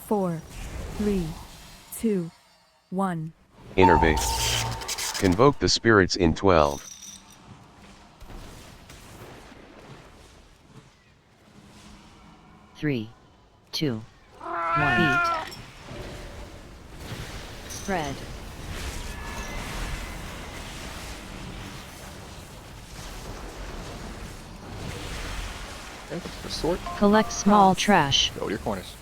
4, 3, 2, 1. Innervate. Convoke the spirits in 12. Three, two, one. Eat. Spread. Okay, sort. Collect small trash. Go to your corners.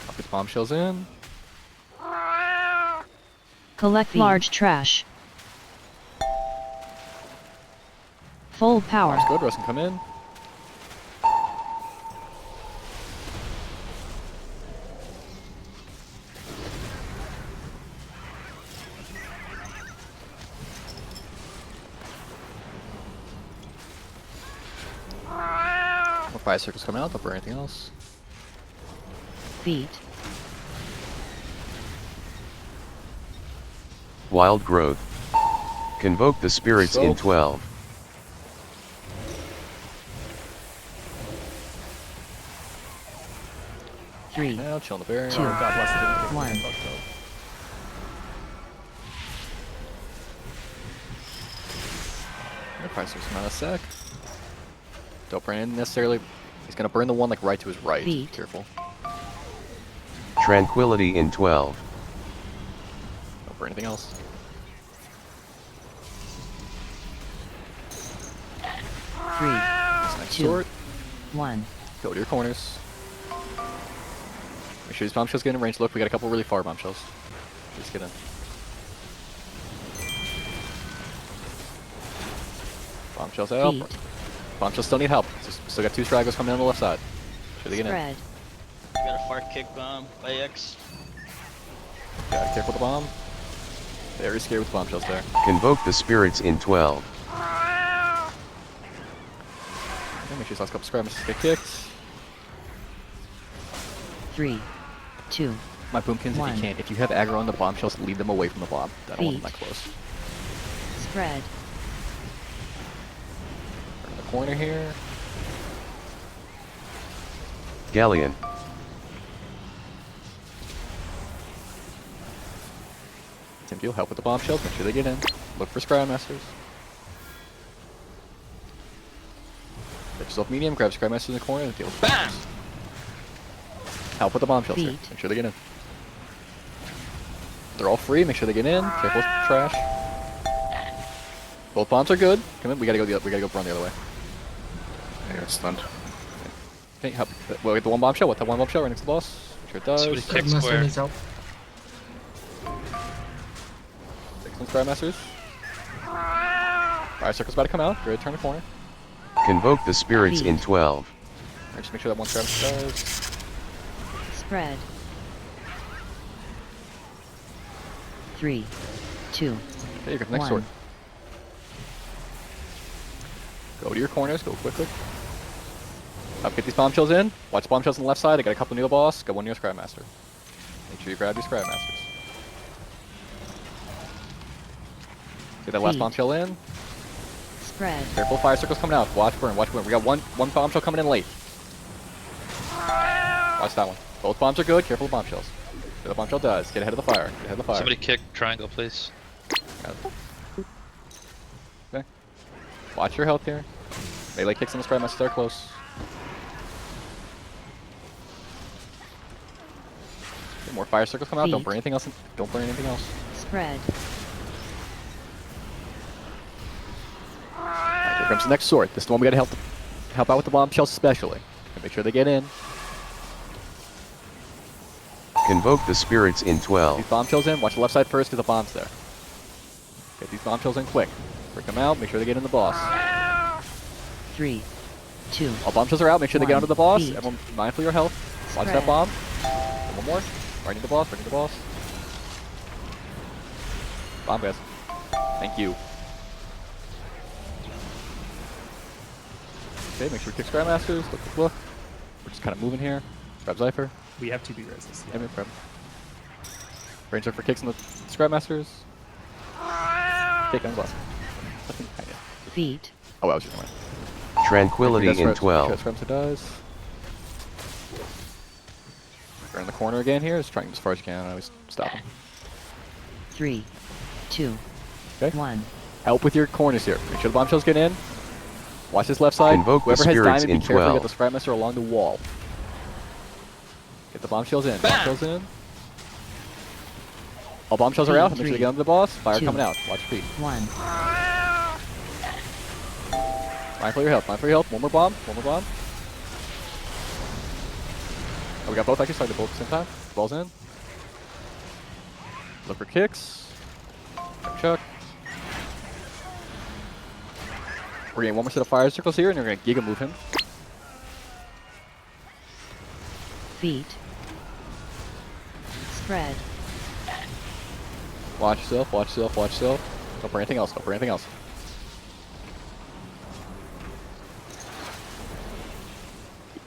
Pop these bombshells in. Collect large trash. Full power. That's good. Rest can come in. More fire circles coming out. Don't burn anything else. Feet. Wild growth. Convoke the spirits in 12. Three, Now chill on the barrier. two, God bless it. one. Fire circles come out in a sec. Don't burn in necessarily. He's gonna burn the one like right to his right. Feet. Careful. Tranquility in 12. Don't burn anything else. Three, Next two, sword. one. Go to your corners. Make sure these bombshells get in range. Look, we got a couple really far bombshells. Just get in. Bombshells out. Feet. Bombshells still need help. Still got two stragglers coming in on the left side. Should they get in? Spread. Got a far kick bomb by X. Gotta be careful with the bomb. Very scared with the bombshells there. Convoke the spirits in 12. Okay, make sure these last couple scrap misses get kicked. Three, two, My boomkins, if one. you can, if you have aggro on the bombshells, leave them away from the bomb. I don't want them that Feet. close. spread. We're in the corner here. Galleon. Tim, you'll help with the bombshells. Make sure they get in. Look for Scry Masters. Get yourself medium, grab Scry Masters in the corner, and deal with the bombs. Help with the bombshells here. Feet. Make sure they get in. They're all free. Make sure they get in. Careful with trash. Both bombs are good. Come in. We gotta go. We gotta go run the other way. I got stunned. Okay, help. Well, get the one bombshell. With that one bombshell right next to the boss. Make sure it does. Somebody kick square. Take some Scry Masters. Fire Circle's about to come out. Ready to turn the corner. Convoke the spirits in Feet. 12. Alright, just make sure that one Scry Master does. Spread. Three, two, Okay, you got the next one. sword. Go to your corners. Go quickly. Get these bombshells in. Watch the bombshells on the left side. They got a couple near the boss. Got one near Scry Master. Make sure you grab your Scry Masters. Get that last Feet. bombshell in. Spread. Careful, fire circles coming out. Watch burn. Watch burn. We got one bombshell coming in late. Watch that one. Both bombs are good. Careful with bombshells. The bombshell does. Get ahead of the fire. Get ahead of the fire. Somebody kick triangle, please. Got it. Okay. Watch your health here. Melee kicks in the Scry Masters are close. Okay, more fire circles come out. Don't Feet. burn anything else. Don't burn anything else. Spread. Alright, here comes the next sword. This is the one we gotta help out with the bombshells especially. And make sure they get in. Convoke the spirits in These 12. bombshells in. Watch the left side first because the bomb's there. Get these bombshells in quick. Break them out. Make sure they get in the boss. Three, two, All bombshells are out. Make sure they get One. onto the boss. Feet. Everyone mindful of your health. Watch Spread. that bomb. One more. Right into the boss. Right into the boss. Bomb, guys. Thank you. Okay, make sure we kick Scry Masters. Look. We're just kind of moving here. Grab Zypher. We have 2B raises. Yeah, grab him. Range for kicks in the Scry Masters. Kick on the boss. feet, Oh, I was just going. Tranquility in 12. Scrubs dies. We're in the corner again here. Just trying as far as you can. I always stop him. 3, 2, Okay. 1. Help with your corners here. Make sure the bombshells get in. Watch this left side. Invoke the Whoever has spirits diamond, in be careful. 12. Get the Sprite Master along the wall. Get the bombshells in. Bombshells in. All bombshells are out. Make sure they get under the boss. Fire 2, coming out. Watch repeat. 1. Mindful of your health. Mindful of your health. One more bomb. One more bomb. Oh, we got both actually starting to both at the same time. Balls in. Look for kicks. Chuck. We're getting one more set of fire circles here, and you're going to Giga move him. Feet. Spread. Watch yourself, watch yourself, watch yourself. Don't for anything else, don't for anything else.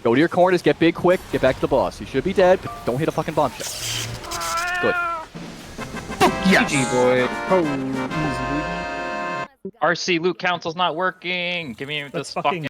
Go to your corners, get big quick, get back to the boss. You should be dead, but don't hit a fucking bombshell. Good. GG, boy. RC loot council's not working. Give me this fucking